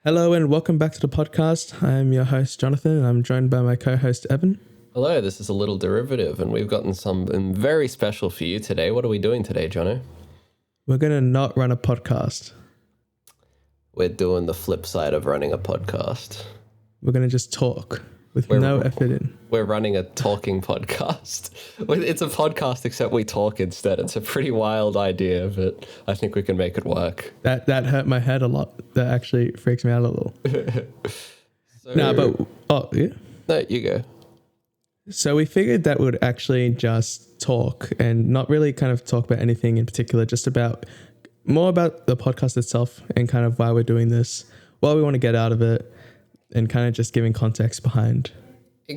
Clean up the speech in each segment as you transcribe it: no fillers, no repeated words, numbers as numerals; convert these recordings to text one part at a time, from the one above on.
Hello and welcome back to the podcast. I'm your host, Jonathan, and I'm joined by my co-host, Evan. Hello, this is A Little Derivative, and we've gotten something very special for you today. What are we doing today, Jono? We're going to not run a podcast. We're doing the flip side of running a podcast. We're going to just talk with no effort in. We're running a talking podcast. It's a podcast, except we talk instead. It's a pretty wild idea, but I think we can make it work. That hurt my head a lot. That actually freaks me out a little. Yeah. No, you go. So we figured that would actually just talk and not really kind of talk about anything in particular, just more about the podcast itself and kind of why we're doing this, what we want to get out of it, and kind of just giving context behind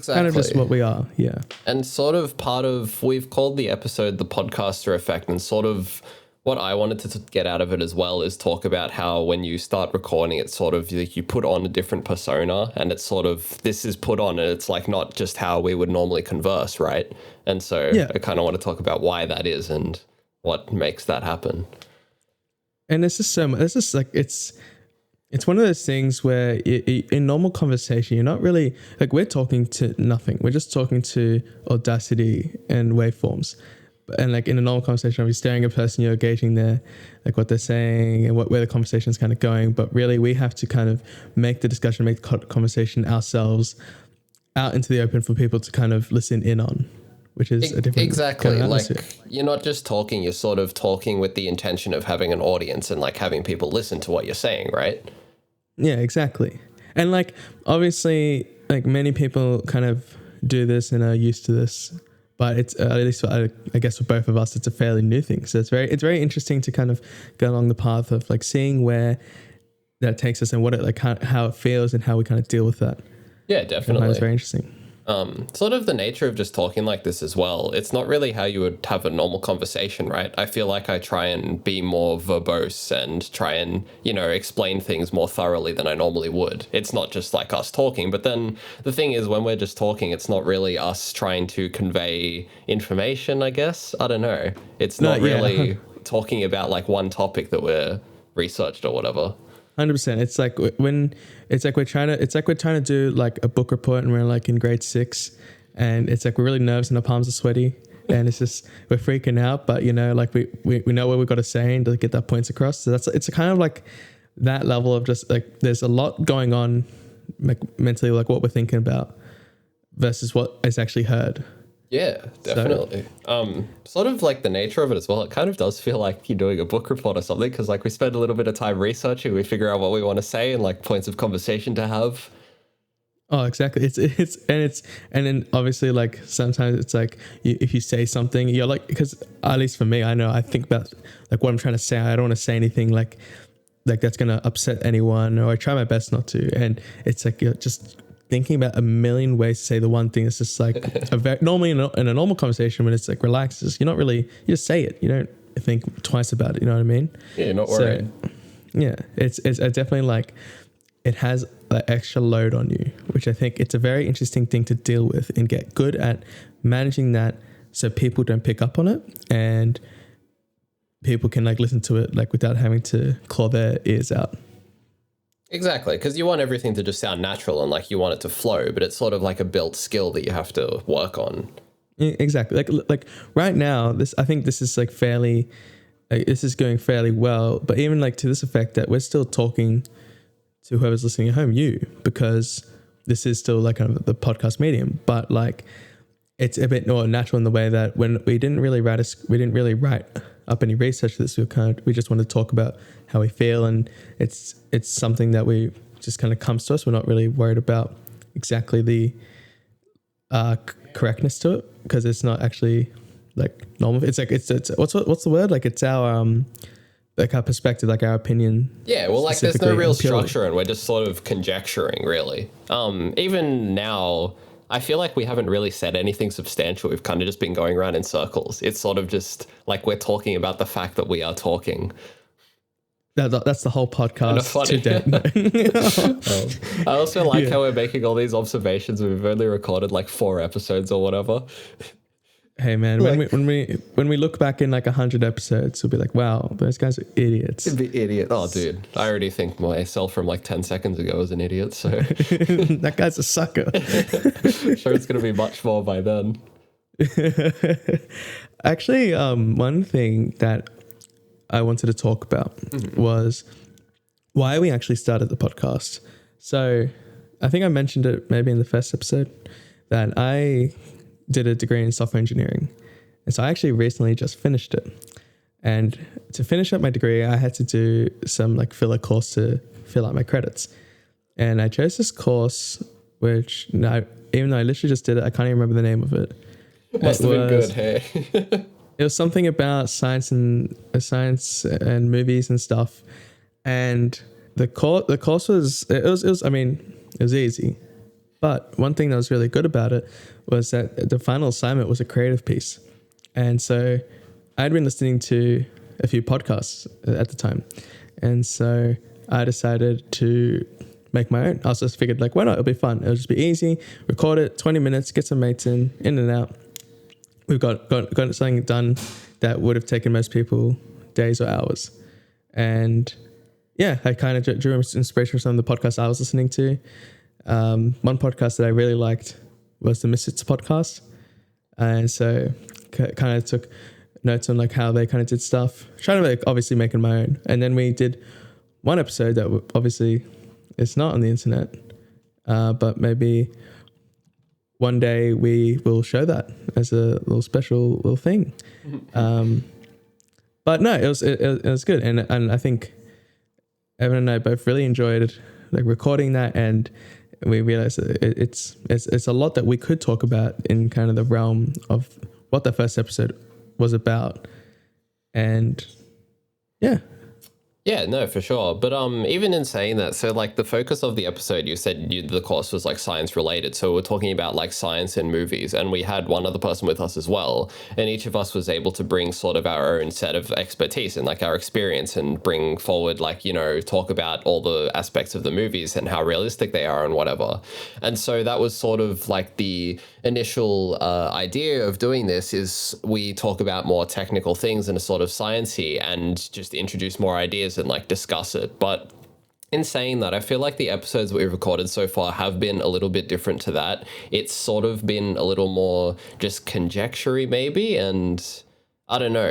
kind of just what we are. Yeah. And sort of we've called the episode The Podcaster Effect, and sort of what I wanted to get out of it as well is talk about how when you start recording, it's sort of like you put on a different persona, and it's sort of, this is put on, and it's like not just how we would normally converse, right? And so I kind of want to talk about why that is and what makes that happen. And it's one of those things where in normal conversation, you're not really, like, we're talking to nothing. We're just talking to Audacity and waveforms. And like in a normal conversation, you're staring at a person, you're gauging like what they're saying and where the conversation is kind of going. But really, we have to kind of make the discussion, make the conversation ourselves out into the open for people to kind of listen in on, which is a different exactly kind of like you're not just talking, you're sort of talking with the intention of having an audience and like having people listen to what you're saying, right? Yeah, exactly. And like obviously, like many people kind of do this and are used to this. But it's at least I guess for both of us, it's a fairly new thing. So it's very interesting to kind of go along the path of like seeing where that takes us and what it like how it feels and how we kind of deal with that. Yeah, definitely. It's very interesting. Sort of the nature of just talking like this as well. It's not really how you would have a normal conversation, right? I feel like I try and be more verbose and try and, explain things more thoroughly than I normally would. It's not just like us talking, but then the thing is when we're just talking, it's not really us trying to convey information, I guess. I don't know. It's not really talking about like one topic that we're researched or whatever. 100%. It's like we're trying to do like a book report and we're like in grade 6 and it's like we're really nervous and our palms are sweaty and it's just we're freaking out, but like we know what we've got to say and to get that points across. So it's a kind of like that level of just like there's a lot going on like mentally, like what we're thinking about versus what is actually heard. Yeah, definitely. Sort of like the nature of it as well. It kind of does feel like you're doing a book report or something because like we spend a little bit of time researching, we figure out what we want to say and like points of conversation to have. Oh, exactly. And then obviously like sometimes it's like if you say something, you're like, because at least for me, I know I think about like what I'm trying to say. I don't want to say anything like that's going to upset anyone, or I try my best not to. And it's like you're just thinking about a million ways to say the one thing. It's just like normally in a normal conversation when it's like relaxed, you just say it. You don't think twice about it. You know what I mean? Yeah, you're not worried. So, yeah, it's definitely like it has an extra load on you, which I think it's a very interesting thing to deal with and get good at managing that so people don't pick up on it and people can like listen to it like without having to claw their ears out. Exactly, because you want everything to just sound natural and like you want it to flow, but it's sort of like a built skill that you have to work on. Exactly. Like right now, I think this is like fairly, this is going fairly well, but even like to this effect that we're still talking to whoever's listening at home, because this is still like kind of the podcast medium, but like it's a bit more natural in the way that when we didn't really write up any research for this, we just want to talk about how we feel, and it's something that we just kind of comes to us. We're not really worried about exactly the correctness to it because it's not actually like normal. It's like it's what's the word? Like it's our like our perspective, like our opinion. Yeah, well, like there's no real structure and we're just sort of conjecturing, really. Even now, I feel like we haven't really said anything substantial. We've kind of just been going around in circles. It's sort of just like we're talking about the fact that we are talking. That's the whole podcast today. I also like how we're making all these observations. We've only recorded like 4 episodes or whatever. Hey man, when we look back in like 100 episodes, we'll be like, wow, those guys are idiots. The idiot. Oh, dude, I already think myself from like 10 seconds ago was an idiot. So That guy's a sucker. sure, it's gonna be much more by then. Actually, one thing that I wanted to talk about was why we actually started the podcast. So I think I mentioned it maybe in the first episode that I did a degree in software engineering. And so I actually recently just finished it. And to finish up my degree, I had to do some like filler course to fill out my credits. And I chose this course, which even though I literally just did it, I can't even remember the name of it. Must have been good, hey. It was something about science and movies and stuff. And the course was easy. But one thing that was really good about it was that the final assignment was a creative piece. And so I'd been listening to a few podcasts at the time. And so I decided to make my own. I just figured like, why not? It'll be fun. It'll just be easy. Record it, 20 minutes, get some mates in and out. We've got something done that would have taken most people days or hours. And yeah, I kind of drew inspiration from some of the podcasts I was listening to. One podcast that I really liked was the Misfits podcast. And so kind of took notes on like how they kind of did stuff, trying to like obviously making my own. And then we did one episode that obviously it's not on the internet, but maybe one day we will show that as a little special little thing. But no, it was good. And I think Evan and I both really enjoyed like recording that, and we realized that it's a lot that we could talk about in kind of the realm of what the first episode was about. And yeah. Yeah, no, for sure. But even in saying that, so like the focus of the episode, you said the course was like science related. So we're talking about like science in movies, and we had one other person with us as well. And each of us was able to bring sort of our own set of expertise and like our experience and bring forward like, you know, talk about all the aspects of the movies and how realistic they are and whatever. And so that was sort of like the initial idea of doing this is we talk about more technical things and a sort of sciencey and just introduce more ideas and like discuss it. But in saying that, I feel like the episodes that we've recorded so far have been a little bit different to that. It's sort of been a little more just conjecture-y maybe, and I don't know,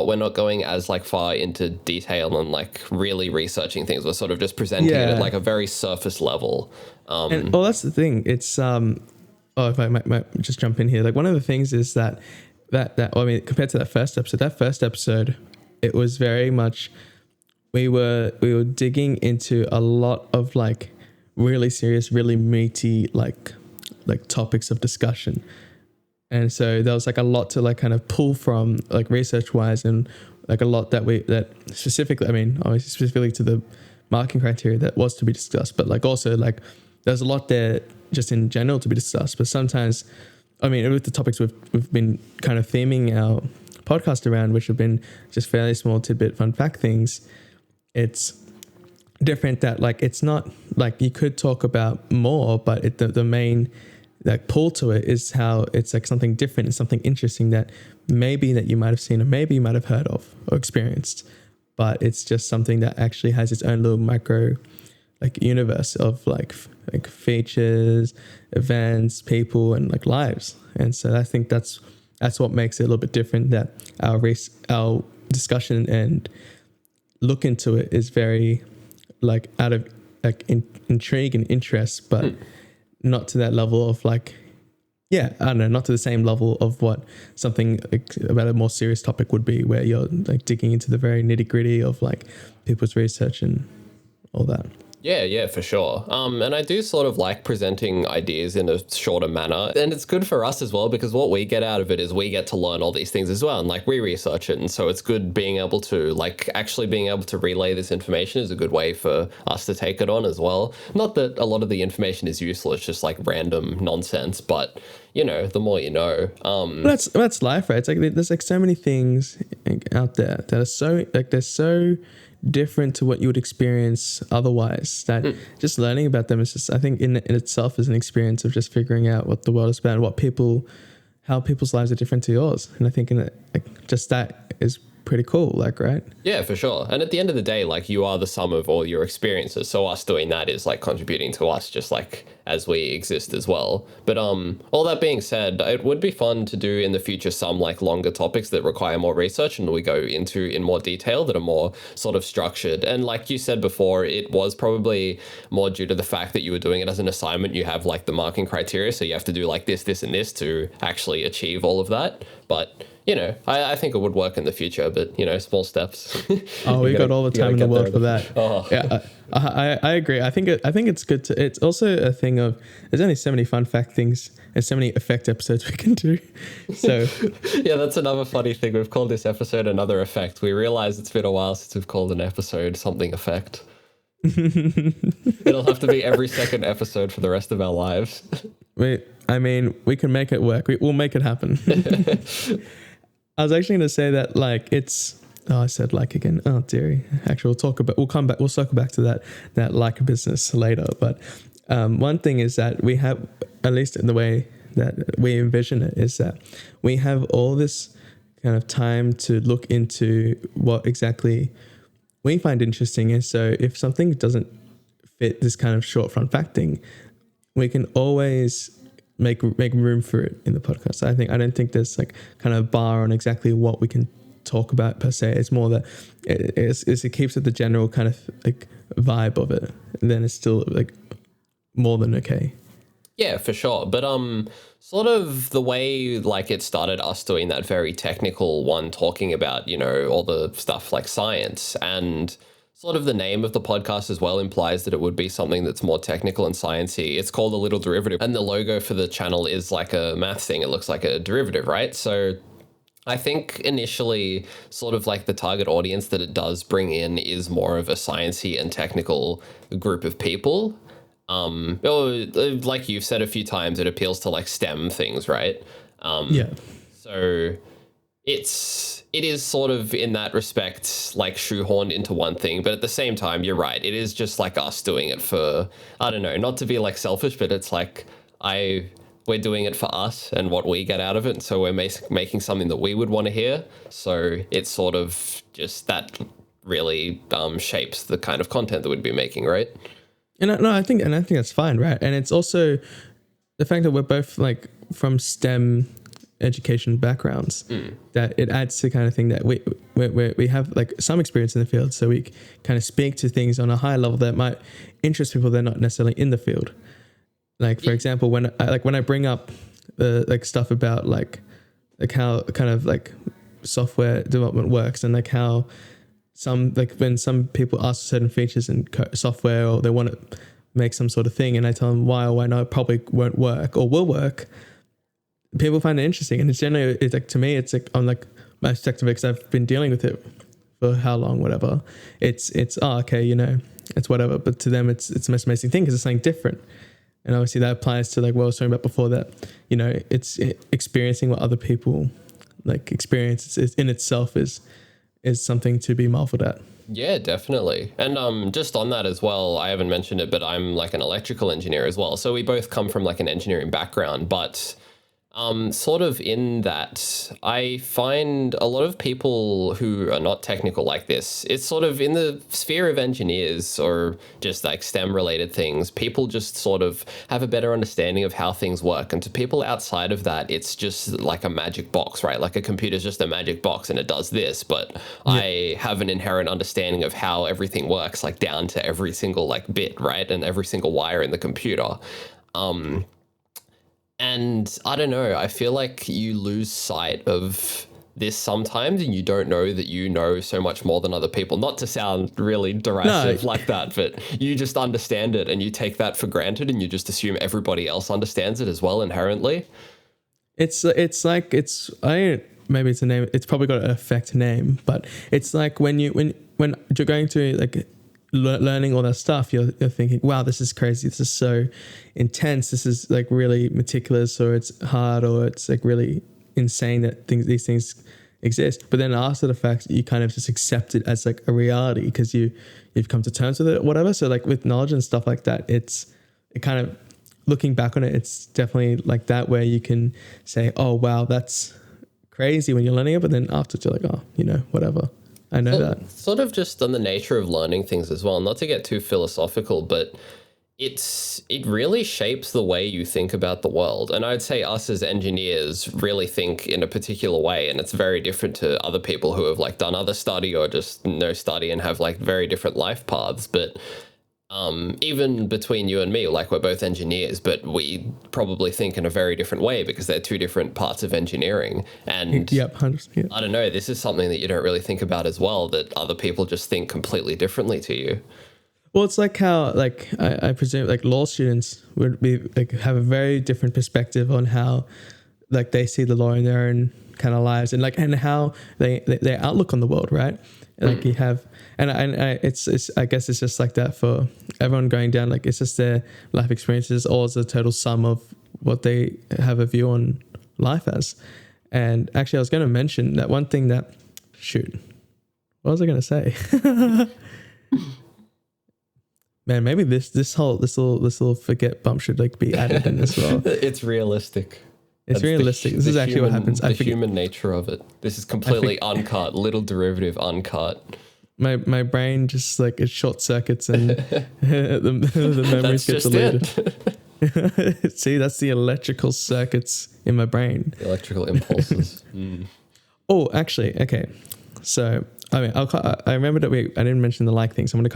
we're not going as like far into detail and like really researching things. We're sort of just presenting it at like a very surface level. Well, that's the thing. It's if I might just jump in here, like one of the things is that compared to that first episode, it was very much we were digging into a lot of like really serious, really meaty like topics of discussion. And so there was like a lot to like kind of pull from like research wise, and like a lot that specifically, I mean, obviously specifically to the marking criteria that was to be discussed, but like also like there's a lot there just in general to be discussed. But sometimes, I mean, with the topics we've been kind of theming our podcast around, which have been just fairly small tidbit fun fact things, it's different that like it's not like you could talk about more, but the main like pull to it is how it's like something different and something interesting that maybe that you might have seen or maybe you might have heard of or experienced, but it's just something that actually has its own little micro like universe of like features, events, people, and like lives. And so I think that's what makes it a little bit different, that our discussion and look into it is very like out of like intrigue and interest, but not to that level of like, I don't know, not to the same level of what something like about a more serious topic would be, where you're like digging into the very nitty gritty of like people's research and all that. Yeah, for sure. And I do sort of like presenting ideas in a shorter manner. And it's good for us as well, because what we get out of it is we get to learn all these things as well. And like we research it. And so it's good being able to like actually being able to relay this information is a good way for us to take it on as well. Not that a lot of the information is useless, just like random nonsense, but you know, the more you know. That's life, right? It's like there's like so many things out there that are so like they're so different to what you would experience otherwise, that just learning about them is just, I think in itself is an experience of just figuring out what the world is about and what people how people's lives are different to yours. And I think like just that is pretty cool, like, right? Yeah, for sure. And at the end of the day, like, you are the sum of all your experiences. So us doing that is like contributing to us, just like as we exist as well. But all that being said, it would be fun to do in the future some like longer topics that require more research and we go into in more detail, that are more sort of structured. And like you said before, it was probably more due to the fact that you were doing it as an assignment. You have like the marking criteria, so you have to do like this, and this to actually achieve all of that. But you know, I think it would work in the future, but, you know, small steps. Oh, we got all the time in the world for that. Oh. Yeah, I agree. I think it's good to. It's also a thing of there's only so many fun fact things and so many effect episodes we can do. So yeah, that's another funny thing. We've called this episode Another Effect. We realize it's been a while since we've called an episode something effect. It'll have to be every second episode for the rest of our lives. We can make it work. We'll make it happen. I was actually going to say that, like, it's. Oh, I said like again. Oh, dearie. Actually, we'll come back. We'll circle back to that like business later. But one thing is that we have, at least in the way that we envision it, is that we have all this kind of time to look into what exactly we find interesting. And so if something doesn't fit this kind of short fun fact thing, we can always make room for it in the podcast. I don't think there's like kind of a bar on exactly what we can talk about per se. It's more that it keeps it the general kind of like vibe of it, and then it's still like more than okay. Yeah, for sure. But sort of the way like it started us doing that very technical one, talking about, you know, all the stuff like science, and sort of the name of the podcast as well implies that it would be something that's more technical and sciencey. It's called A Little Derivative, and the logo for the channel is like a math thing. It looks like a derivative, right? So I think initially sort of like the target audience that it does bring in is more of a sciencey and technical group of people. Like you've said a few times, it appeals to like STEM things, right? Yeah. So it is sort of in that respect like shoehorned into one thing, but at the same time, you're right. It is just like us doing it for, I don't know, not to be like selfish, but it's like we're doing it for us and what we get out of it. And so we're making something that we would want to hear. So it's sort of just that really shapes the kind of content that we'd be making, right? I think that's fine, right? And it's also the fact that we're both like from STEM education backgrounds, that it adds to kind of thing that we have like some experience in the field, so we kind of speak to things on a high level that might interest people that are not necessarily in the field. Like, for example, when I bring up like stuff about like how kind of like software development works, and like how when some people ask for certain features in software, or they want to make some sort of thing, and I tell them why or why not it probably won't work or will work, people find it interesting. And it's generally, it's like, to me, it's like on like my perspective, because I've been dealing with it for how long, whatever. It's okay, you know, it's whatever. But to them, it's the most amazing thing because it's something different. And obviously that applies to like what I was talking about before, that, you know, it's experiencing what other people like experience in itself is something to be marveled at. Yeah, definitely. And just on that as well, I haven't mentioned it, but I'm like an electrical engineer as well. So we both come from like an engineering background, but sort of in that, I find a lot of people who are not technical like this, it's sort of in the sphere of engineers or just like STEM related things, people just sort of have a better understanding of how things work. And to people outside of that, it's just like a magic box, right? Like a computer's just a magic box and it does this, but yeah. I have an inherent understanding of how everything works, like down to every single like bit, right? And every single wire in the computer. And I don't know, I feel like you lose sight of this sometimes, and you don't know that you know so much more than other people. Not to sound really derisive like that, but you just understand it and you take that for granted and you just assume everybody else understands it as well inherently. Maybe it's a name, it's probably got an effect name, but it's like when you're going to like learning all that stuff, you're thinking, wow, this is crazy, this is so intense, this is like really meticulous, or it's hard, or it's like really insane that these things exist. But then after the fact, you kind of just accept it as like a reality because you've come to terms with it or whatever. So like with knowledge and stuff like that, it kind of looking back on it, it's definitely like that where you can say, oh wow, that's crazy when you're learning it, but then after you're like, oh, whatever, I know that. Sort of just on the nature of learning things as well, not to get too philosophical, but it really shapes the way you think about the world. And I'd say us as engineers really think in a particular way, and it's very different to other people who have like done other study or just no study and have like very different life paths. But even between you and me, like we're both engineers, but we probably think in a very different way because they're two different parts of engineering. And yep, 100%. I don't know, this is something that you don't really think about as well, that other people just think completely differently to you. Well, it's like how, like, I presume, like, law students would be like have a very different perspective on how, like, they see the law in their own kind of lives, and like, and how their outlook on the world, right? Like you have, and it's I guess it's just like that for everyone going down. Like, it's just their life experiences, all as a total sum of what they have a view on life as. And actually, I was going to mention that one thing that, what was I going to say? Man, maybe this little forget bump should like be added in as well. It's realistic. It's realistic. This is actually what happens. The human nature of it. This is completely uncut, little derivative uncut. My brain just like it short circuits and the memories get deleted. See, that's the electrical circuits in my brain. The electrical impulses. Oh, actually, okay. So I mean, I remember that I didn't mention the like thing, so I'm going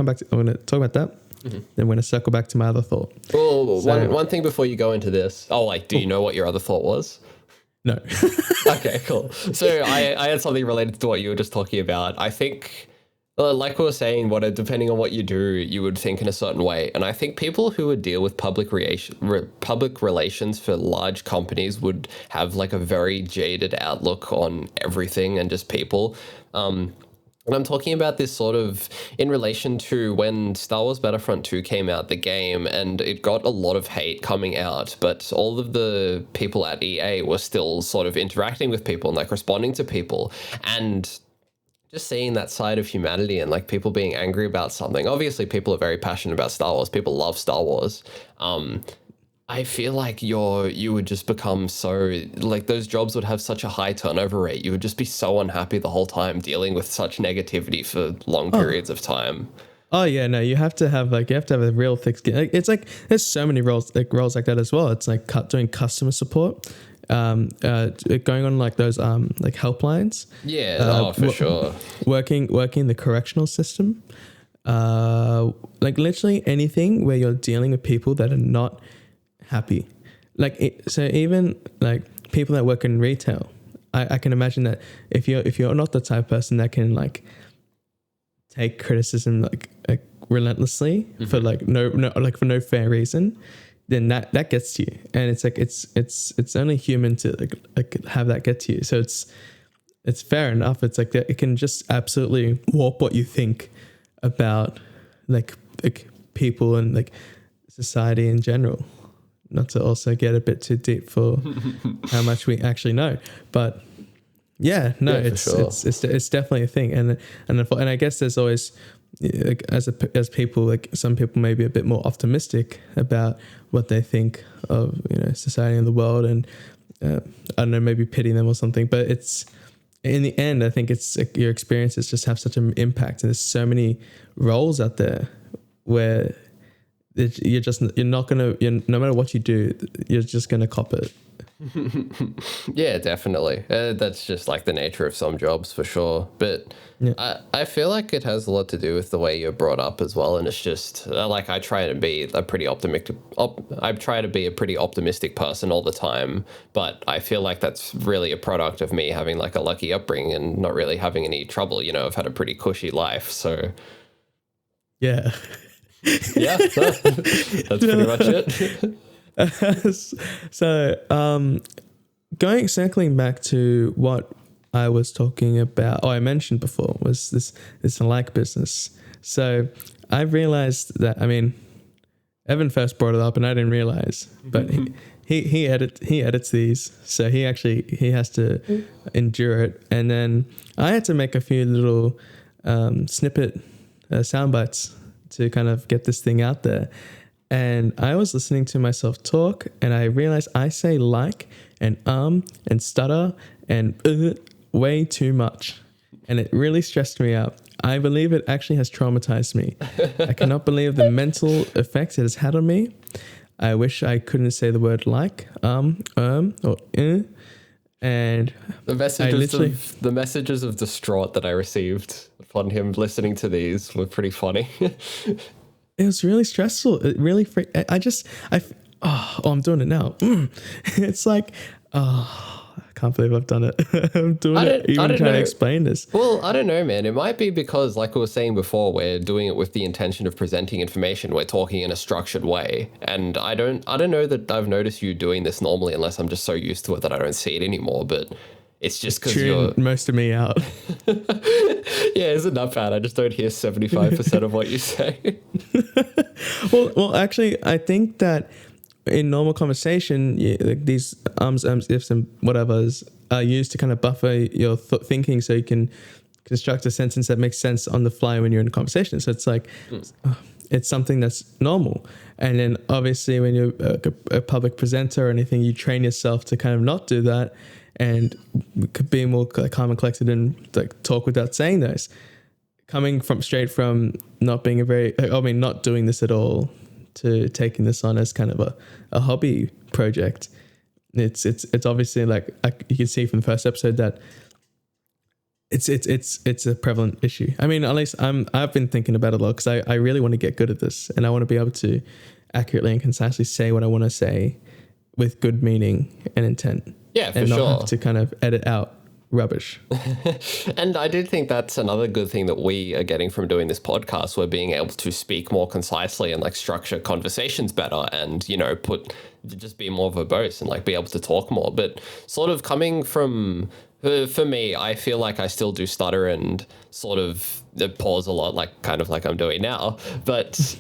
to talk about that. Mm-hmm. Then I'm going to circle back to my other thought. Oh, so, one thing before you go into this. Oh, like, do you know what your other thought was? No. Okay, cool. So I had something related to what you were just talking about. I think, like we were saying, depending on what you do, you would think in a certain way. And I think people who would deal with public relations for large companies would have like a very jaded outlook on everything and just people. And I'm talking about this sort of in relation to when Star Wars Battlefront 2 came out, the game, and it got a lot of hate coming out, but all of the people at EA were still sort of interacting with people and like responding to people. And just seeing that side of humanity and like people being angry about something. Obviously, people are very passionate about Star Wars. People love Star Wars. I feel like you would just become so, like, those jobs would have such a high turnover rate. You would just be so unhappy the whole time dealing with such negativity for long periods of time. Oh yeah, no, you have to have a real thick skin. Like, it's like there's so many roles like that as well. It's like doing customer support, going on like those like helplines. Yeah, for sure. Working the correctional system, like literally anything where you're dealing with people that are not happy. So even like people that work in retail, I can imagine that if you're not the type of person that can like take criticism like relentlessly for like for no fair reason, then that gets to you. And it's like it's only human to like have that get to you. So it's fair enough. It's like that it can just absolutely warp what you think about like people and like society in general. Not to also get a bit too deep for how much we actually know, but yeah, no, it's definitely a thing, and I guess there's always like, as people, like some people may be a bit more optimistic about what they think of society and the world, and I don't know, maybe pity them or something, but it's in the end, I think it's like your experiences just have such an impact, and there's so many roles out there where no matter what you do, you're just gonna cop it. Yeah, definitely. That's just like the nature of some jobs for sure. But yeah. I feel like it has a lot to do with the way you're brought up as well. And it's just like I try to be a pretty optimistic person all the time. But I feel like that's really a product of me having like a lucky upbringing and not really having any trouble. I've had a pretty cushy life. So yeah. Yeah, that's pretty much it. So, circling back to what I was talking about, I mentioned before, was this like business. So I realized that, I mean, Evan first brought it up and I didn't realize, but he edits these, so he has to endure it, and then I had to make a few little snippet sound bites to kind of get this thing out there. And I was listening to myself talk, and I realized I say like and stutter and way too much. And it really stressed me out. I believe it actually has traumatized me. I cannot believe the mental effects it has had on me. I wish I couldn't say the word like, or and the messages of distraught that I received upon him listening to these were pretty funny. It was really stressful. It really I'm doing it now. It's like, I can't believe I've done it. I'm doing it, even trying to explain this. Well, I don't know, man. It might be because, like I was saying before, we're doing it with the intention of presenting information. We're talking in a structured way. And I don't know that I've noticed you doing this normally, unless I'm just so used to it that I don't see it anymore. But it's just because you're most of me out. Yeah, isn't that bad? I just don't hear 75% of what you say. Well, actually, I think that in normal conversation, like these ifs, and whatever's are used to kind of buffer your thinking, so you can construct a sentence that makes sense on the fly when you're in a conversation. So it's like, it's something that's normal. And then obviously when you're a public presenter or anything, you train yourself to kind of not do that and be more calm and collected and like talk without saying those. Coming straight from not being not doing this at all to taking this on as kind of a hobby project. It's obviously like you can see from the first episode that it's a prevalent issue. I mean, at least I've been thinking about it a lot because I really want to get good at this, and I want to be able to accurately and concisely say what I want to say with good meaning and intent. Yeah, for and sure. not have to kind of edit out rubbish. And I do think that's another good thing that we are getting from doing this podcast. We're being able to speak more concisely and like structure conversations better and, just be more verbose and like be able to talk more. But sort of coming from, for me, I feel like I still do stutter and sort of pause a lot, like kind of like I'm doing now. But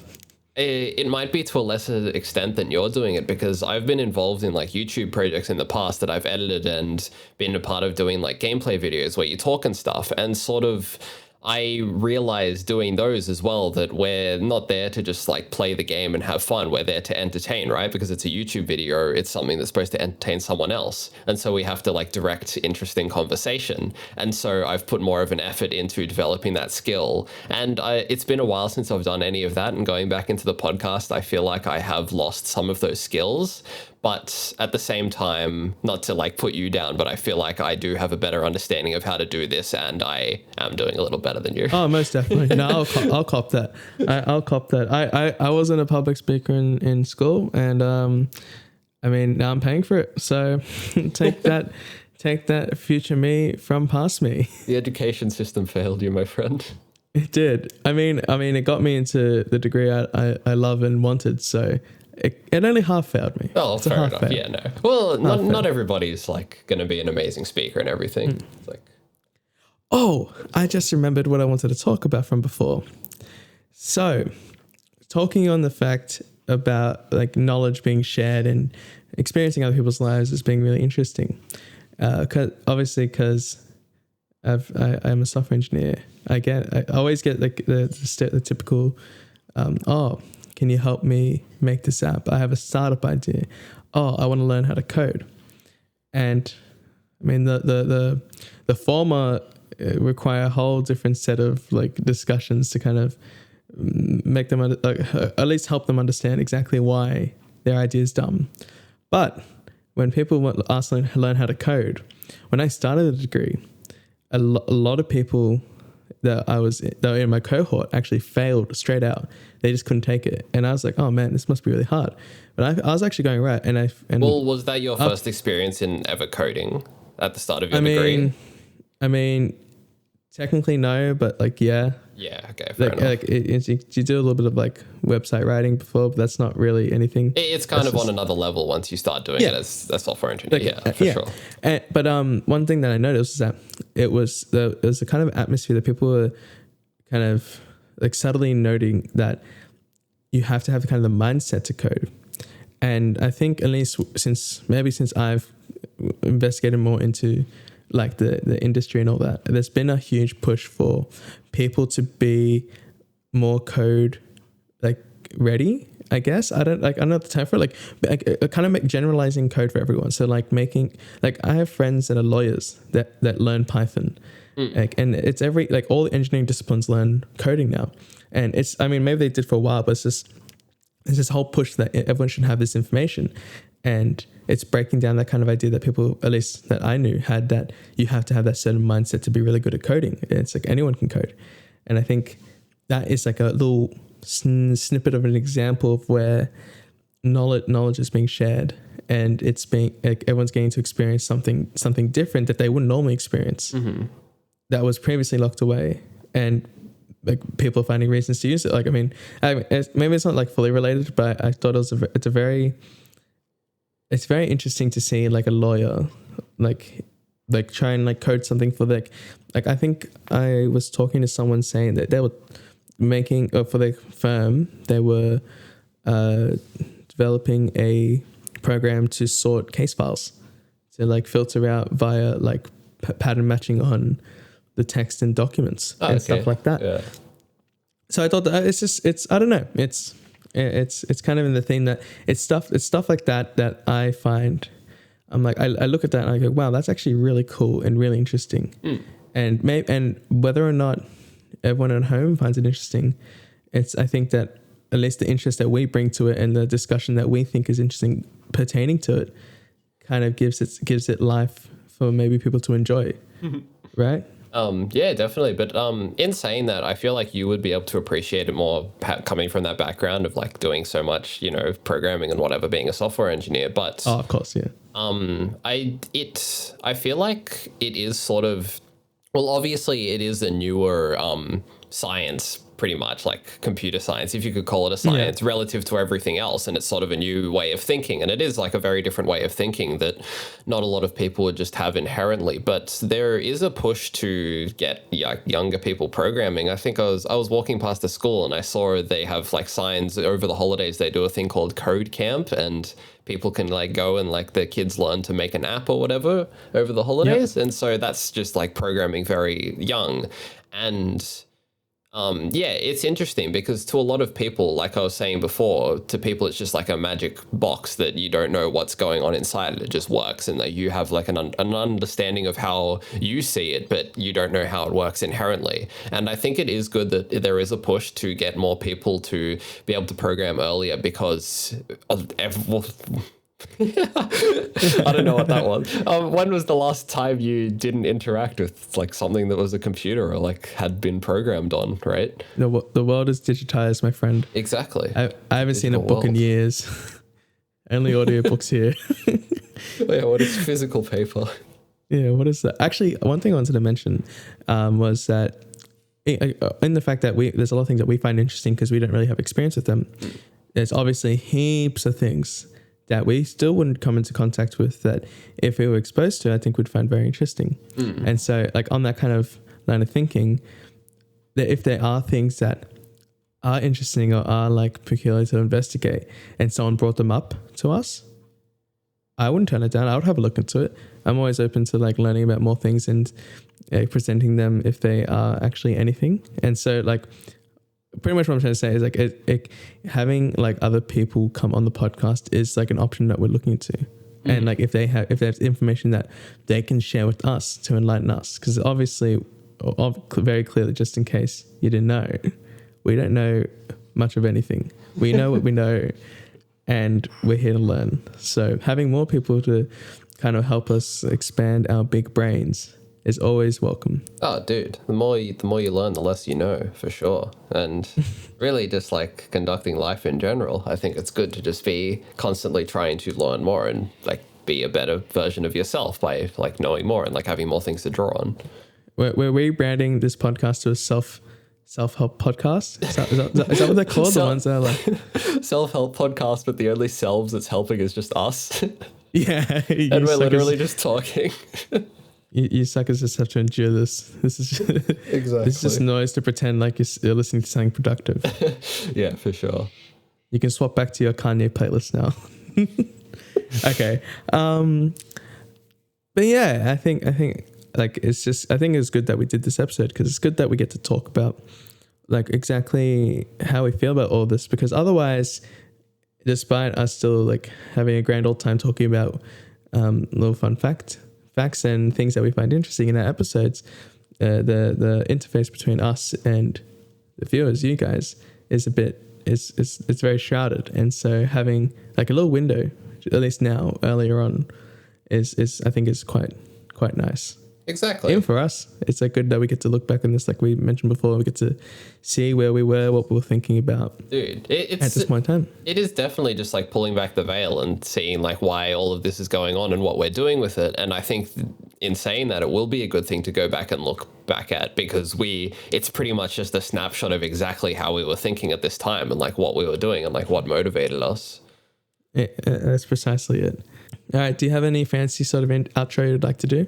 it might be to a lesser extent than you're doing it, because I've been involved in like YouTube projects in the past that I've edited and been a part of doing like gameplay videos where you talk and stuff. And sort of I realized doing those as well that we're not there to just like play the game and have fun. We're there to entertain, right? Because it's a YouTube video. It's something that's supposed to entertain someone else. And so we have to like direct interesting conversation. And so I've put more of an effort into developing that skill. And it's been a while since I've done any of that. And going back into the podcast, I feel like I have lost some of those skills. But at the same time, not to like put you down, but I feel like I do have a better understanding of how to do this, and I am doing a little better than you. Oh, most definitely. No, I'll cop that. I'll cop that. I wasn't a public speaker in school, and I mean now I'm paying for it. So take that future me from past me. The education system failed you, my friend. It did. I mean, it got me into the degree I love and wanted. So. It only half failed me. Oh, fair enough. Failed. Yeah, no. Well, not everybody's like going to be an amazing speaker and everything. It's like, oh, I just remembered what I wanted to talk about from before. So, talking on the fact about like knowledge being shared and experiencing other people's lives as being really interesting. Because I'm a software engineer. I always get like the typical, can you help me make this app? I have a startup idea. Oh, I want to learn how to code. And I mean, the former require a whole different set of like discussions to kind of make them at least help them understand exactly why their idea is dumb. But when people ask to learn how to code, when I started the degree, a lot of people that were in my cohort actually failed straight out. They just couldn't take it. And I was like, oh man, this must be really hard. But I was actually going right. Well, was that your first experience in ever coding at the start of your degree? I mean, technically no, but like, yeah. Yeah, okay, fair enough. You do a little bit of like website writing before, but that's not really anything. It's kind of on another level once you start doing it as a software engineer. Like, sure. But one thing that I noticed is that it was a kind of atmosphere that people were kind of like subtly noting that you have to have kind of the mindset to code. And I think at least since I've investigated more into like the industry and all that, there's been a huge push for people to be more code like ready I guess. I don't know the term for it. Like kind of make generalizing code for everyone. So like making, like I have friends that are lawyers that learn Python. Like, and it's like all the engineering disciplines learn coding now. And it's, I mean, maybe they did for a while, but it's this whole push that everyone should have this information. And it's breaking down that kind of idea that people, at least that I knew, had, that you have to have that certain mindset to be really good at coding. It's like anyone can code. And I think that is like a little snippet of an example of where knowledge is being shared, and it's being like everyone's getting to experience something different that they wouldn't normally experience, that was previously locked away, and like people are finding reasons to use it. Like, I mean, maybe it's not like fully related, but I thought it's very interesting to see like a lawyer like try and like code something for like I think I was talking to someone saying that they were making for their firm, they were developing a program to sort case files, to like filter out via like pattern matching on the text and documents and stuff like that. Yeah. So I thought that it's I don't know, it's kind of in the thing that it's stuff like that I find, I'm like, I look at that and I go, wow, that's actually really cool and really interesting. And whether or not everyone at home finds it interesting, I think that at least the interest that we bring to it and the discussion that we think is interesting pertaining to it kind of gives it life for maybe people to enjoy. Right? Yeah, definitely. But in saying that, I feel like you would be able to appreciate it more coming from that background of like doing so much, programming and whatever, being a software engineer. But of course, yeah. I feel like it is sort of, well, obviously it is a newer science, pretty much, like computer science, if you could call it a science, relative to everything else. And it's sort of a new way of thinking. And it is like a very different way of thinking that not a lot of people would just have inherently. But there is a push to get younger people programming. I think I was walking past the school and I saw they have like signs over the holidays. They do a thing called Code Camp, and people can like go and like the kids learn to make an app or whatever over the holidays. And so that's just like programming very young. And it's interesting because to a lot of people, like I was saying before, to people it's just like a magic box that you don't know what's going on inside it. It just works, and that you have like an understanding of how you see it, but you don't know how it works inherently. And I think it is good that there is a push to get more people to be able to program earlier, because I don't know what that was. When was the last time you didn't interact with like something that was a computer or like had been programmed on, right? The world is digitized, my friend. Exactly. I haven't seen a book in years. Only audiobooks here. Yeah, what is physical paper? Yeah, what is that? Actually, one thing I wanted to mention was that in the fact that there's a lot of things that we find interesting because we don't really have experience with them. There's obviously heaps of things that we still wouldn't come into contact with that if we were exposed to, I think we'd find very interesting. And so like on that kind of line of thinking, that if there are things that are interesting or are like peculiar to investigate and someone brought them up to us, I wouldn't turn it down. I would have a look into it. I'm always open to like learning about more things and presenting them if they are actually anything. And so like, pretty much what I'm trying to say is like having like other people come on the podcast is like an option that we're looking into. And like if there's information that they can share with us to enlighten us, because obviously very clearly, just in case you didn't know, we don't know much of anything. We know what we know, and we're here to learn. So having more people to kind of help us expand our big brains is always welcome. Oh, dude, the more you learn, the less you know, for sure. And really just like conducting life in general, I think it's good to just be constantly trying to learn more and like be a better version of yourself by like knowing more and like having more things to draw on. We're rebranding this podcast to a self-help podcast. Is that what they're called? The ones that are like self-help podcast, but the only selves it's helping is just us. Yeah. And we're literally just talking. You suckers just have to endure this. This is just, exactly. This is just noise to pretend like you're listening to something productive. Yeah, for sure. You can swap back to your Kanye playlist now. Okay. But yeah, I think like I think it's good that we did this episode, because it's good that we get to talk about like exactly how we feel about all this, because otherwise despite us still like having a grand old time talking about little fun facts and things that we find interesting in our episodes, the interface between us and the viewers, you guys, is a bit it's very shrouded, and so having like a little window, at least now, earlier on, is I think is quite nice. Exactly. Even for us, it's like good that we get to look back on this, like we mentioned before. We get to see where we were, what we were thinking about, dude. It's at this point in time. It is definitely just like pulling back the veil and seeing like why all of this is going on and what we're doing with it. And I think in saying that, it will be a good thing to go back and look back at, because it's pretty much just a snapshot of exactly how we were thinking at this time and like what we were doing and like what motivated us. That's precisely it. All right. Do you have any fancy sort of outro you'd like to do?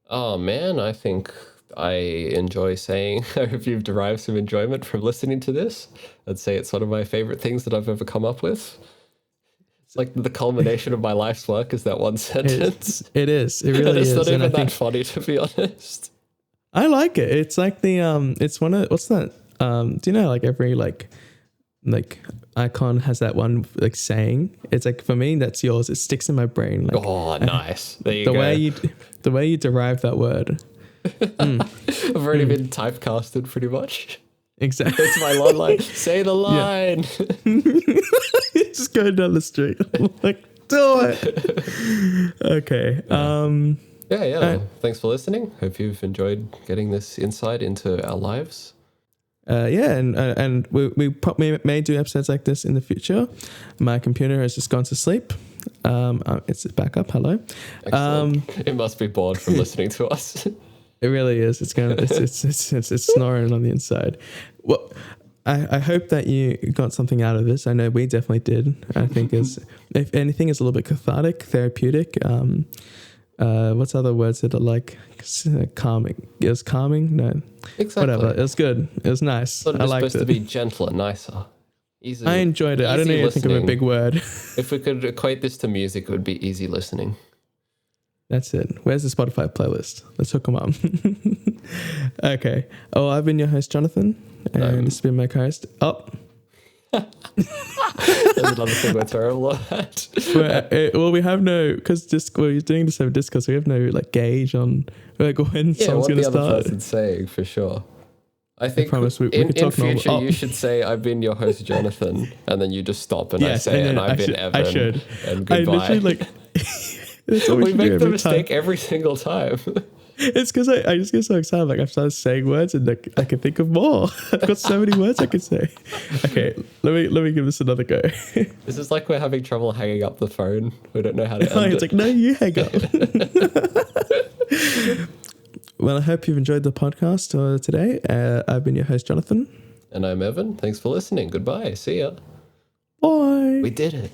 Oh man, I think I enjoy saying I hope you've derived some enjoyment from listening to this. I'd say it's one of my favorite things that I've ever come up with. It's like the culmination of my life's work is that one sentence. It is. It really is. It's not and even that funny, to be honest. I like it. It's like the it's one of, what's that? Do you know like every like icon has that one like saying? It's like, for me, that's yours. It sticks in my brain. Like, oh, nice. There you go. The way you derive that word. I've already been typecasted pretty much. Exactly. It's my long line. Say the line. Just going down the street. Like, do it. Okay. Yeah. Thanks for listening. Hope you've enjoyed getting this insight into our lives. And we probably may do episodes like this in the future. My computer has just gone to sleep. It's back up. Hello. It must be bored from listening to us. It really is. It's snoring on the inside. Well, I hope that you got something out of this. I know we definitely did. I think if anything, is a little bit cathartic, therapeutic. What's other words that are like calming? It was calming. No, exactly. Whatever. It was good. It was nice. Sort of I liked supposed it. to be gentler, nicer. Easy, I enjoyed it. I don't even think of a big word. If we could equate this to music, it would be easy listening. That's it. Where's the Spotify playlist? Let's hook them up. Okay. Oh, I've been your host, Jonathan, and this has been my co-host. Oh. That's another thing we're terrible at. Well, we have no, because we're doing this over Discord, so we have no like gauge on like when someone's going to start. Yeah, what the other person's saying, for sure. I think in future you should say, I've been your host, Jonathan, and then you just stop and I say, and I've been Evan. I should. And goodbye. I literally we make the mistake every single time. It's because I just get so excited. Like, I've started saying words and like, I can think of more. I've got so many words I can say. Okay, let me give this another go. This is like we're having trouble hanging up the phone. We don't know how to end It's like, no, you hang up. Well, I hope you've enjoyed the podcast today. I've been your host, Jonathan. And I'm Evan. Thanks for listening. Goodbye. See ya. Bye. We did it.